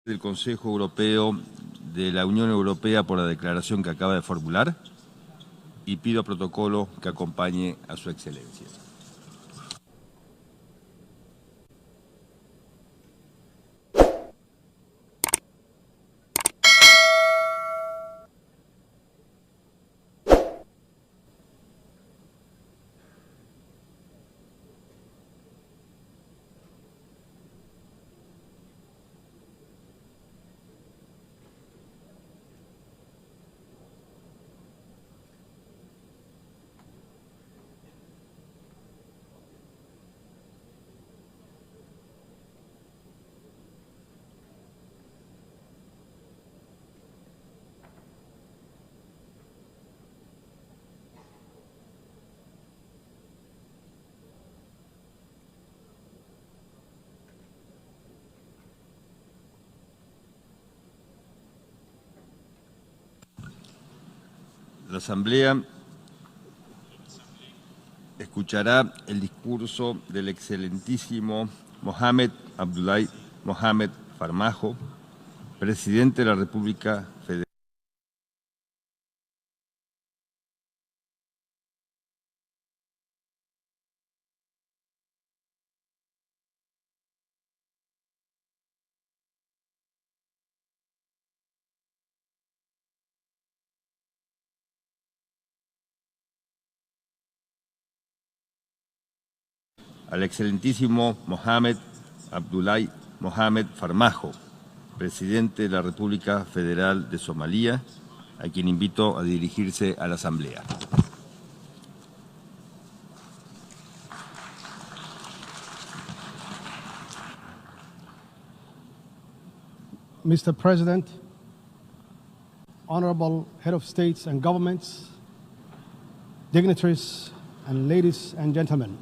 del Consejo Europeo de la Unión Europea por la declaración que acaba de formular y pido a protocolo que acompañe a su excelencia. La Asamblea escuchará el discurso del excelentísimo Mohamed Abdullahi Mohamed Farmaajo, presidente de la República Federal. Al excelentísimo Mohamed Abdullahi Mohamed Farmaajo, presidente de la República Federal de Somalia, a quien invito a dirigirse a la Asamblea. Mr. President, Honorable Head of States and Governments, dignitaries, and ladies and gentlemen,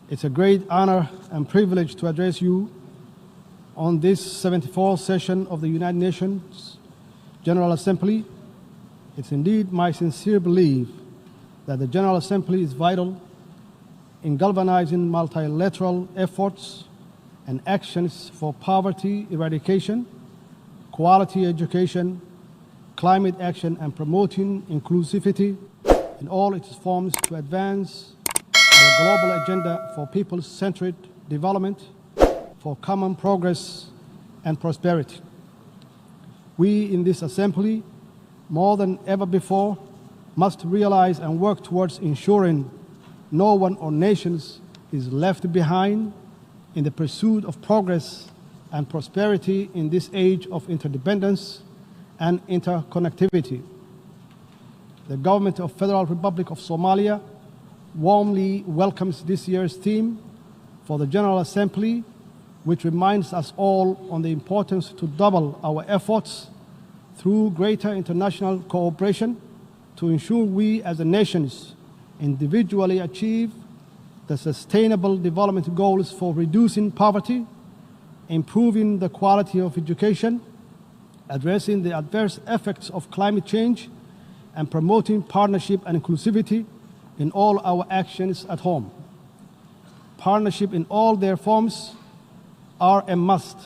it's a great honor and privilege to address you on this 74th session of the United Nations General Assembly. It's indeed my sincere belief that the General Assembly is vital in galvanizing multilateral efforts and actions for poverty eradication, quality education, climate action, and promoting inclusivity in all its forms to advance our global agenda for people-centered development, for common progress and prosperity. We in this Assembly, more than ever before, must realize and work towards ensuring no one or nations is left behind in the pursuit of progress and prosperity in this age of interdependence and interconnectivity. The Government of Federal Republic of Somalia warmly welcomes this year's theme for the General Assembly, which reminds us all on the importance to double our efforts through greater international cooperation to ensure we as a nations individually achieve the sustainable development goals for reducing poverty, improving the quality of education, addressing the adverse effects of climate change, and promoting partnership and inclusivity in all our actions at home. Partnership in all their forms are a must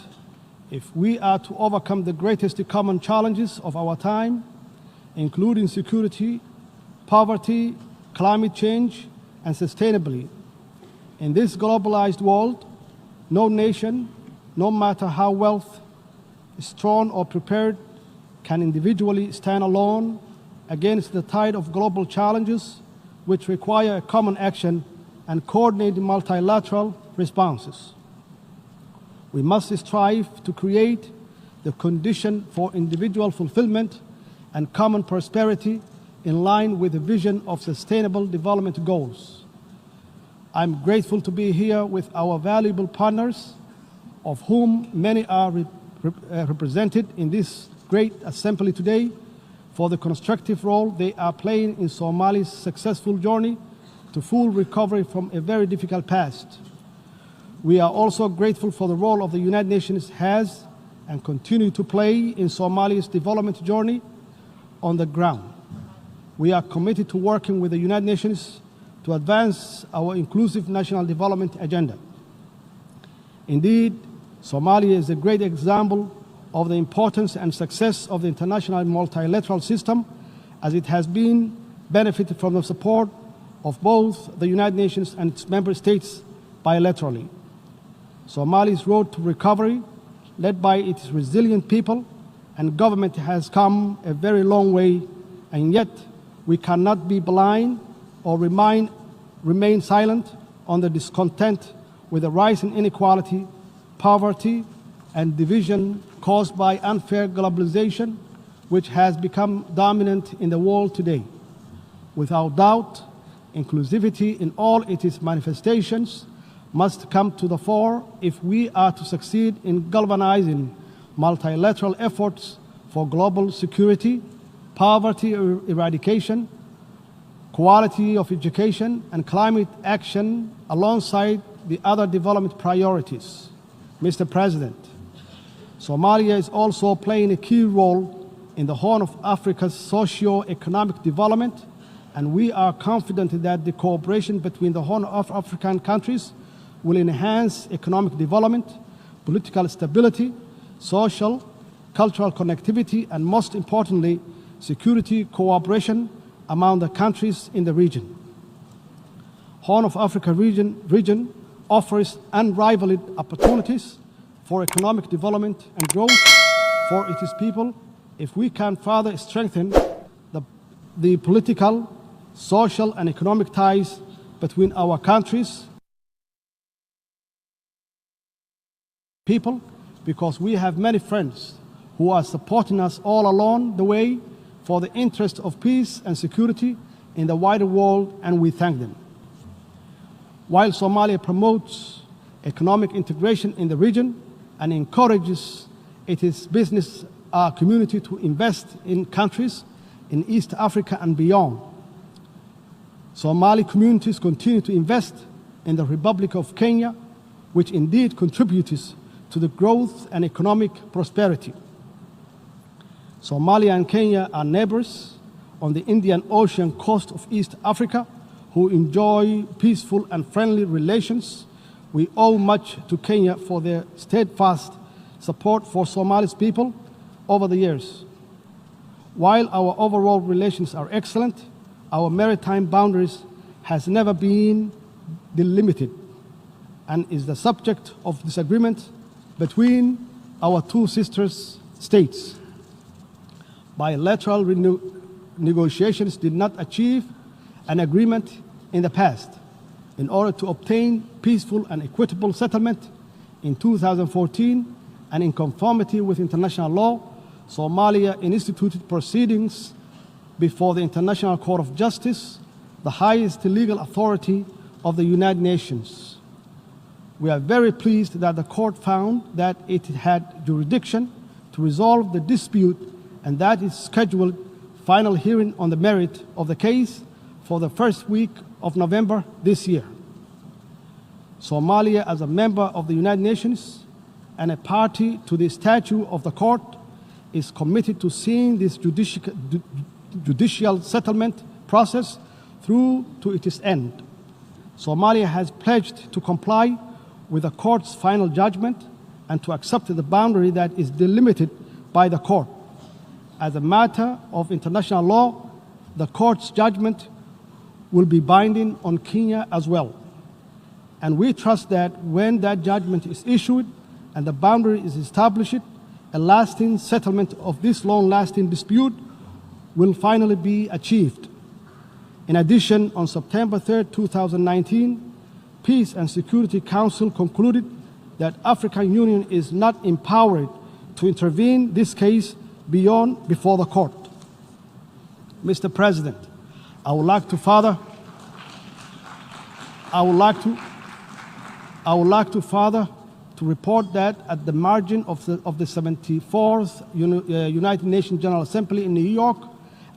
if we are to overcome the greatest common challenges of our time, including security, poverty, climate change, and sustainability. In this globalized world, no nation, no matter how strong or prepared, can individually stand alone against the tide of global challenges which require a common action and coordinated multilateral responses. We must strive to create the condition for individual fulfillment and common prosperity in line with the vision of sustainable development goals. I'm grateful to be here with our valuable partners, of whom many are represented in this great assembly today, for the constructive role they are playing in Somalia's successful journey to full recovery from a very difficult past. We are also grateful for the role of the United Nations has and continue to play in Somalia's development journey on the ground. We are committed to working with the United Nations to advance our inclusive national development agenda. Indeed, Somalia is a great example of the importance and success of the international multilateral system, as it has been benefited from the support of both the United Nations and its member states bilaterally. Somalia's road to recovery, led by its resilient people and government, has come a very long way, and yet we cannot be blind or remain silent on the discontent with the rise in inequality, poverty, and division caused by unfair globalization, which has become dominant in the world today. Without doubt, inclusivity in all its manifestations must come to the fore if we are to succeed in galvanizing multilateral efforts for global security, poverty eradication, quality of education, and climate action alongside the other development priorities. Mr. President, Somalia is also playing a key role in the Horn of Africa's socio-economic development, and we are confident that the cooperation between the Horn of African countries will enhance economic development, political stability, social, cultural connectivity, and most importantly, security cooperation among the countries in the region. Horn of Africa region offers unrivaled opportunities for economic development and growth for its people if we can further strengthen the political, social, and economic ties between our countries, people, because we have many friends who are supporting us all along the way for the interest of peace and security in the wider world, and we thank them. While Somalia promotes economic integration in the region and encourages its business community to invest in countries in East Africa and beyond, Somali communities continue to invest in the Republic of Kenya, which indeed contributes to the growth and economic prosperity. Somalia and Kenya are neighbors on the Indian Ocean coast of East Africa who enjoy peaceful and friendly relations. We owe much to Kenya for their steadfast support for Somali's people over the years. While our overall relations are excellent, our maritime boundaries has never been delimited and is the subject of disagreement between our two sister states. Bilateral negotiations did not achieve an agreement in the past. In order to obtain peaceful and equitable settlement in 2014 and in conformity with international law, Somalia instituted proceedings before the International Court of Justice, the highest legal authority of the United Nations. We are very pleased that the court found that it had jurisdiction to resolve the dispute and that it scheduled final hearing on the merit of the case for the first week of November this year. Somalia, as a member of the United Nations and a party to the statute of the court, is committed to seeing this judicial settlement process through to its end. Somalia has pledged to comply with the court's final judgment and to accept the boundary that is delimited by the court. As a matter of international law, the court's judgment will be binding on Kenya as well. And we trust that when that judgment is issued and the boundary is established, a lasting settlement of this long-lasting dispute will finally be achieved. In addition, on September 3, 2019, Peace and Security Council concluded that African Union is not empowered to intervene this case before the court. Mr. President, I would like to further to report that at the margin of the 74th United Nations General Assembly in New York,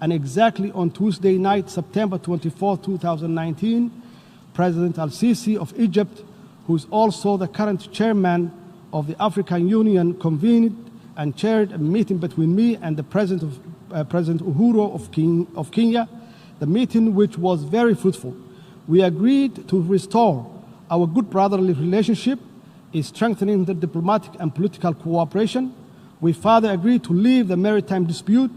and exactly on Tuesday night, September 24, 2019, President Al-Sisi of Egypt, who is also the current chairman of the African Union, convened and chaired a meeting between me and the President Uhuru of Kenya, the meeting which was very fruitful. We agreed to restore our good brotherly relationship is strengthening the diplomatic and political cooperation. We further agreed to leave the maritime dispute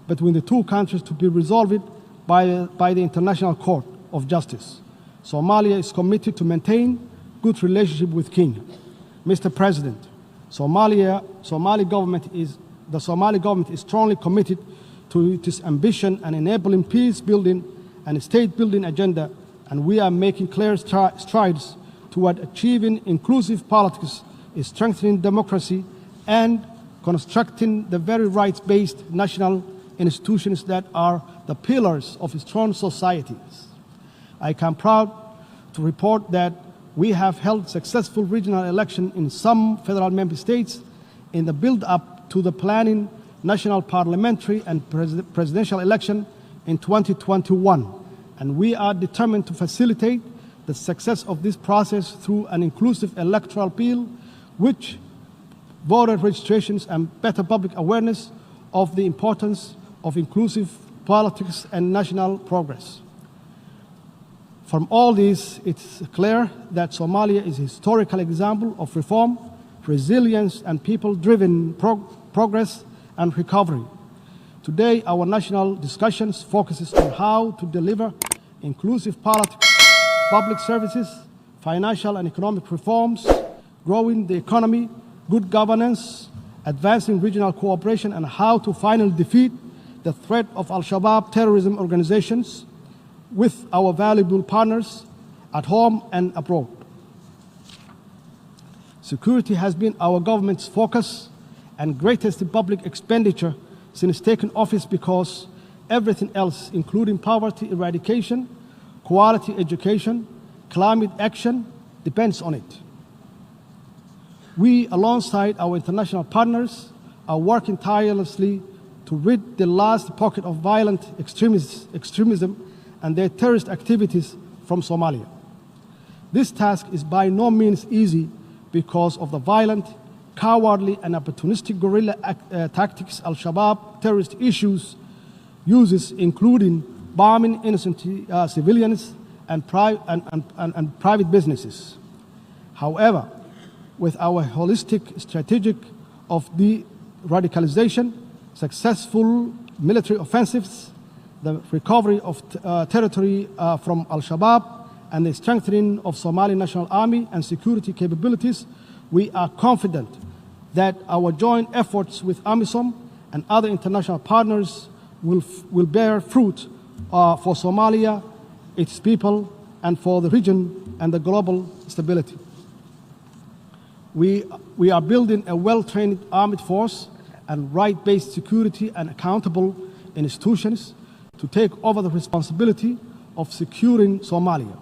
between the two countries to be resolved by the International Court of Justice. Somalia is committed to maintain good relationship with Kenya. Mr. President, the Somali government is strongly committed to its ambition and enabling peace building and state building agenda, and we are making clear strides toward achieving inclusive politics, strengthening democracy, and constructing the very rights-based national institutions that are the pillars of strong societies. I am proud to report that we have held successful regional elections in some federal member states in the build-up to the planning national parliamentary and presidential election in 2021, and we are determined to facilitate the success of this process through an inclusive electoral appeal, which voter registrations and better public awareness of the importance of inclusive politics and national progress. From all this, it's clear that Somalia is a historical example of reform, resilience, and people-driven progress and recovery. Today, our national discussions focuses on how to deliver inclusive politics, public services, financial and economic reforms, growing the economy, good governance, advancing regional cooperation, and how to finally defeat the threat of Al-Shabaab terrorism organizations with our valuable partners at home and abroad. Security has been our government's focus and greatest public expenditure since taking office because everything else, including poverty eradication, quality education, climate action, depends on it. We, alongside our international partners, are working tirelessly to rid the last pocket of violent extremism and their terrorist activities from Somalia. This task is by no means easy because of the violent, cowardly, and opportunistic guerrilla tactics Al-Shabaab terrorist uses, including bombing innocent civilians and private businesses. However, with our holistic strategy of de-radicalization, successful military offensives, the recovery of territory from Al-Shabaab, and the strengthening of Somali National Army and security capabilities, we are confident that our joint efforts with AMISOM and other international partners will bear fruit for Somalia, its people, and for the region and the global stability. We are building a well-trained armed force and right-based security and accountable institutions to take over the responsibility of securing Somalia.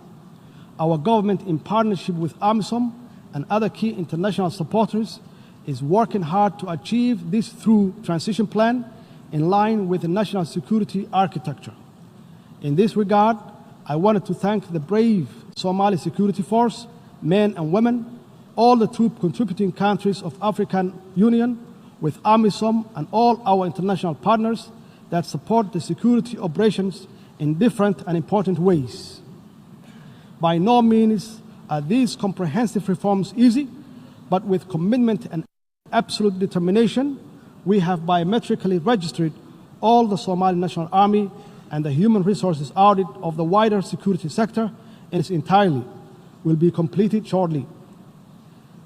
Our government, in partnership with AMISOM and other key international supporters, is working hard to achieve this through transition plan in line with the national security architecture. In this regard, I wanted to thank the brave Somali security force, men and women, all the troop contributing countries of African Union, with AMISOM and all our international partners that support the security operations in different and important ways. By no means are these comprehensive reforms easy, but with commitment and absolute determination, we have biometrically registered all the Somali National Army, and the human resources audit of the wider security sector in its entirety will be completed shortly.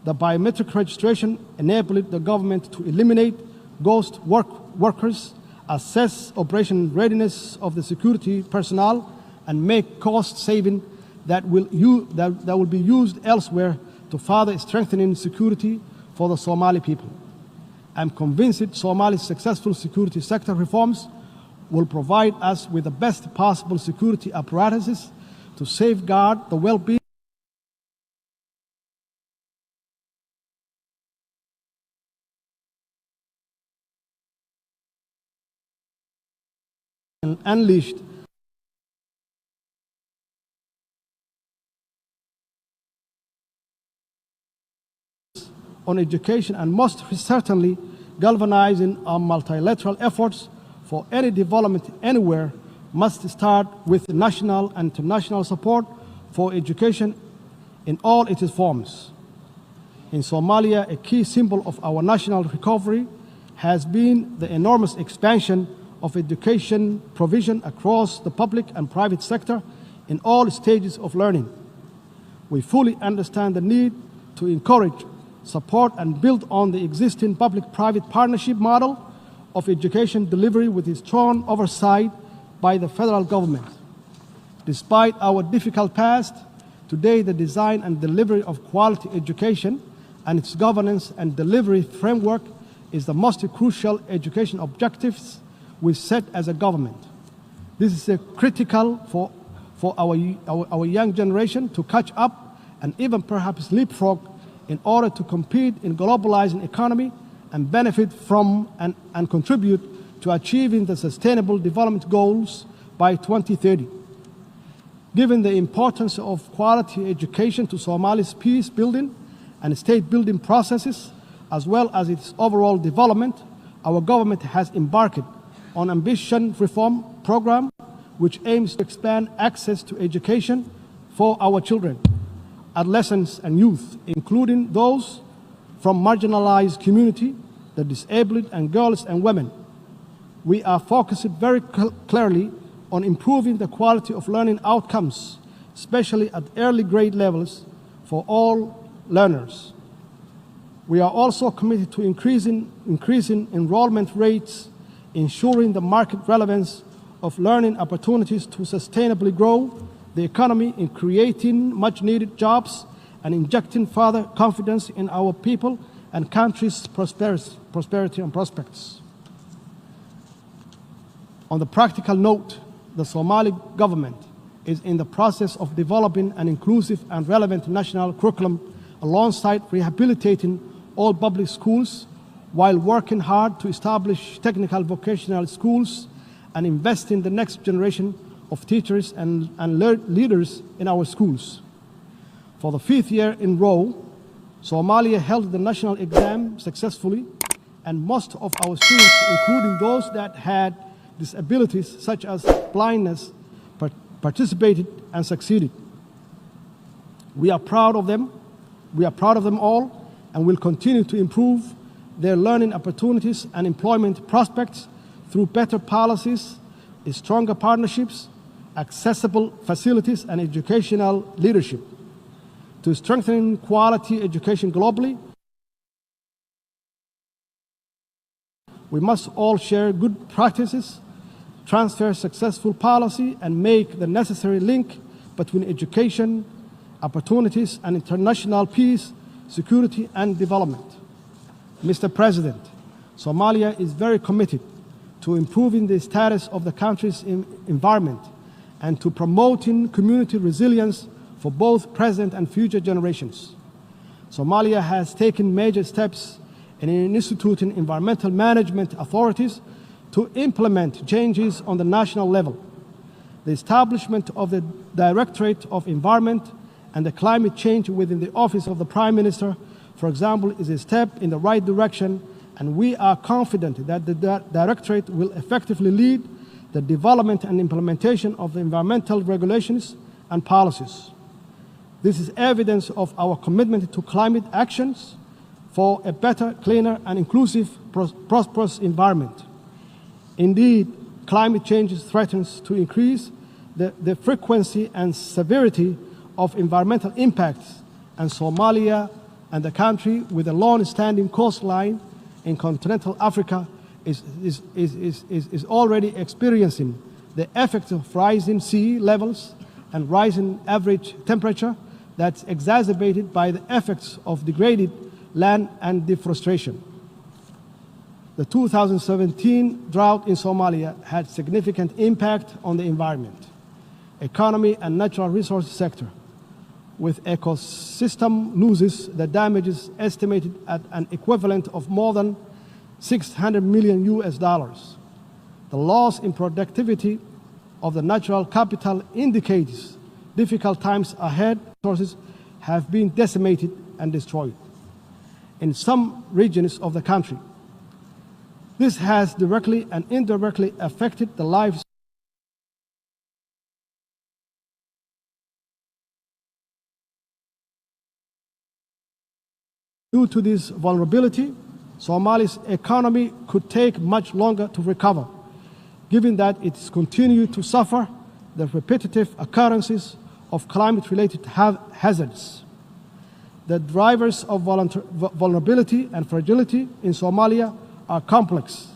The biometric registration enabled the government to eliminate ghost workers, assess operation readiness of the security personnel, and make cost saving that will be used elsewhere to further strengthening security for the Somali people. I'm convinced Somalia's successful security sector reforms will provide us with the best possible security apparatuses to safeguard the well-being and unleashed on education, and most certainly galvanizing our multilateral efforts for any development anywhere must start with national and international support for education in all its forms. In Somalia, a key symbol of our national recovery has been the enormous expansion of education provision across the public and private sector in all stages of learning. We fully understand the need to encourage, support, and build on the existing public-private partnership model of education delivery with its strong oversight by the federal government. Despite our difficult past, today the design and delivery of quality education and its governance and delivery framework is the most crucial education objectives we set as a government. This is critical for our young generation to catch up and even perhaps leapfrog in order to compete in globalizing economy and benefit from and contribute to achieving the Sustainable Development Goals by 2030. Given the importance of quality education to Somalia's peace building and state building processes, as well as its overall development, our government has embarked on an ambitious reform program which aims to expand access to education for our children, adolescents and youth, including those from marginalized communities, the disabled and girls and women. We are focused very clearly on improving the quality of learning outcomes, especially at early grade levels for all learners. We are also committed to increasing enrollment rates, ensuring the market relevance of learning opportunities to sustainably grow the economy in creating much-needed jobs and injecting further confidence in our people and country's prosperity and prospects. On the practical note, the Somali government is in the process of developing an inclusive and relevant national curriculum alongside rehabilitating all public schools while working hard to establish technical vocational schools and invest in the next generation of teachers and leaders in our schools. For the 5th year in a row, Somalia held the national exam successfully, and most of our students, including those that had disabilities such as blindness, participated and succeeded. We are proud of them. We are proud of them all, and will continue to improve their learning opportunities and employment prospects through better policies, stronger partnerships, accessible facilities, and educational leadership. To strengthen quality education globally, we must all share good practices, transfer successful policy, and make the necessary link between education, opportunities, and international peace, security, and development. Mr. President, Somalia is very committed to improving the status of the country's environment and to promoting community resilience for both present and future generations. Somalia has taken major steps in instituting environmental management authorities to implement changes on the national level. The establishment of the Directorate of Environment and the Climate Change within the Office of the Prime Minister, for example, is a step in the right direction, and we are confident that the Directorate will effectively lead the development and implementation of the environmental regulations and policies. This is evidence of our commitment to climate actions for a better, cleaner, and inclusive, prosperous environment. Indeed, climate change threatens to increase the frequency and severity of environmental impacts, and Somalia and the country with a long-standing coastline in continental Africa is already experiencing the effects of rising sea levels and rising average temperature that's exacerbated by the effects of degraded land and deforestation. The 2017 drought in Somalia had significant impact on the environment, economy, and natural resource sector, with ecosystem losses that damages estimated at an equivalent of more than $600 million US. The loss in productivity of the natural capital indicates difficult times ahead. Resources have been decimated and destroyed in some regions of the country. This has directly and indirectly affected the lives Due to this vulnerability, Somalia's economy could take much longer to recover, given that it's continued to suffer the repetitive occurrences of climate-related hazards. The drivers of vulnerability and fragility in Somalia are complex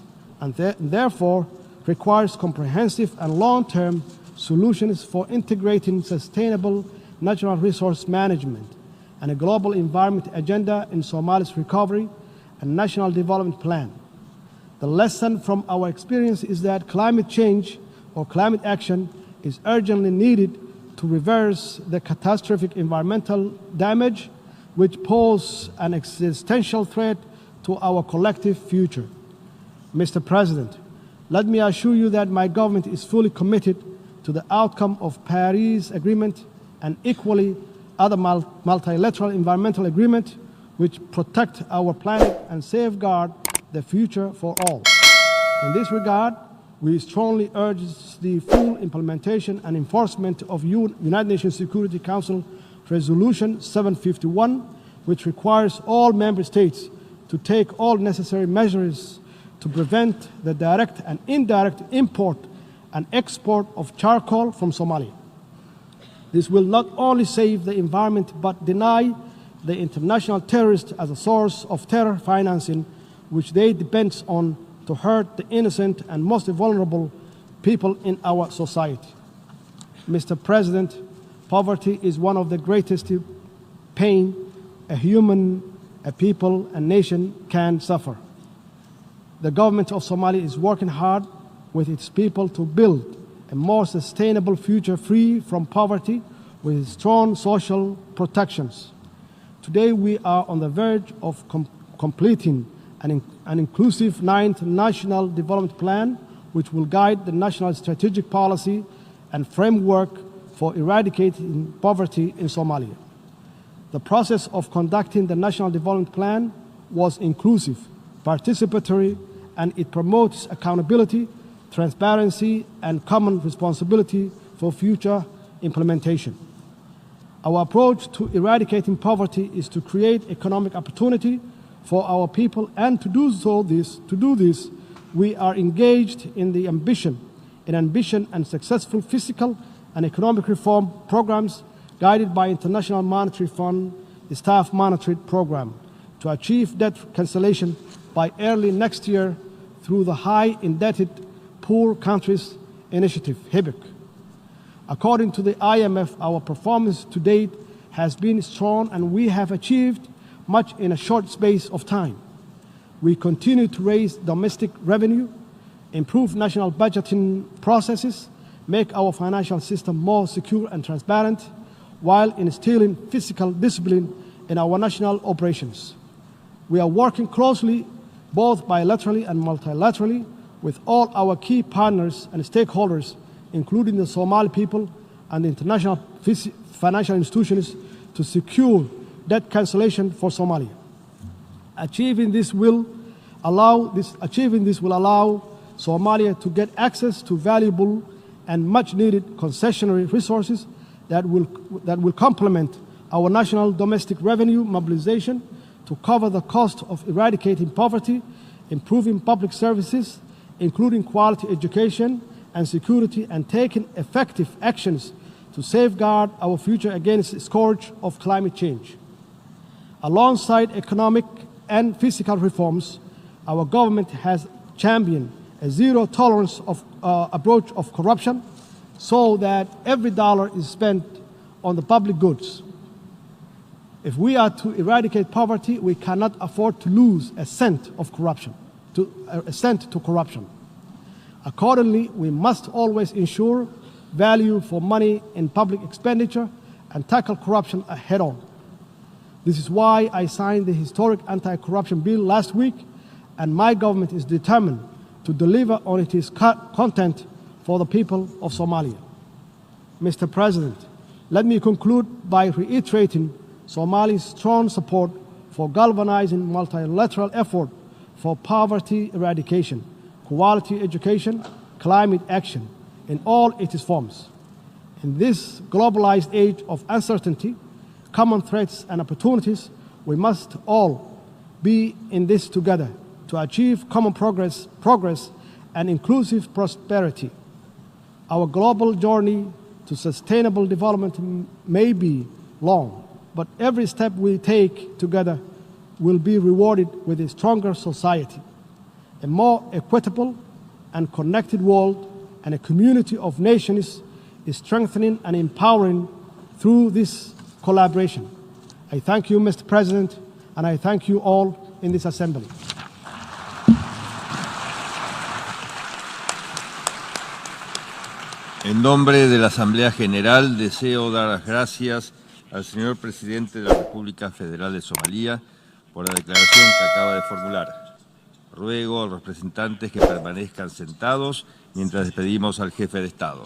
and therefore requires comprehensive and long-term solutions for integrating sustainable natural resource management and a global environment agenda in Somalia's recovery and national development plan. The lesson from our experience is that climate change or climate action is urgently needed to reverse the catastrophic environmental damage which pose an existential threat to our collective future. Mr. President, let me assure you that my government is fully committed to the outcome of Paris Agreement and equally other multilateral environmental agreements which protect our planet and safeguard the future for all. In this regard, we strongly urge the full implementation and enforcement of United Nations Security Council Resolution 751, which requires all member states to take all necessary measures to prevent the direct and indirect import and export of charcoal from Somalia. This will not only save the environment but deny the international terrorists as a source of terror financing, which they depend on to hurt the innocent and most vulnerable people in our society. Mr. President, poverty is one of the greatest pain a human, a people, a nation can suffer. The government of Somalia is working hard with its people to build a more sustainable future free from poverty with strong social protections. Today we are on the verge of completing an inclusive 9th National Development Plan, which will guide the national strategic policy and framework for eradicating poverty in Somalia. The process of conducting the National Development Plan was inclusive, participatory, and it promotes accountability, transparency, and common responsibility for future implementation. Our approach to eradicating poverty is to create economic opportunity for our people, and to do this, we are engaged in ambitious and successful fiscal and economic reform programs guided by International Monetary Fund, the Staff Monitoring Program, to achieve debt cancellation by early next year through the High Indebted Poor Countries Initiative, HIBIC. According to the IMF, our performance to date has been strong and we have achieved much in a short space of time. We continue to raise domestic revenue, improve national budgeting processes, make our financial system more secure and transparent, while instilling fiscal discipline in our national operations. We are working closely, both bilaterally and multilaterally, with all our key partners and stakeholders, including the Somali people and the international financial institutions, to secure debt cancellation for Somalia. Achieving this will allow Somalia to get access to valuable and much-needed concessionary resources that will complement our national domestic revenue mobilization to cover the cost of eradicating poverty, improving public services, including quality education and security, and taking effective actions to safeguard our future against the scourge of climate change. Alongside economic and fiscal reforms, our government has championed a zero-tolerance approach of corruption so that every dollar is spent on the public goods. If we are to eradicate poverty, we cannot afford to lose a cent to corruption. Accordingly, we must always ensure value for money in public expenditure and tackle corruption head-on. This is why I signed the historic anti-corruption bill last week, and my government is determined to deliver on its content for the people of Somalia. Mr. President, let me conclude by reiterating Somalia's strong support for galvanizing multilateral effort for poverty eradication, quality education, climate action in all its forms. In this globalized age of uncertainty, common threats and opportunities, We must all be in this together to achieve common progress and inclusive prosperity. Our global journey to sustainable development may be long, but every step we take together will be rewarded with a stronger society, a more equitable and connected world, and a community of nations is strengthening and empowering through this collaboration. I thank you, Mr. President, and I thank you all in this assembly. En nombre de la Asamblea General, deseo dar las gracias al señor Presidente de la República Federal de Somalia por la declaración que acaba de formular. Ruego a los representantes que permanezcan sentados mientras despedimos al jefe de Estado.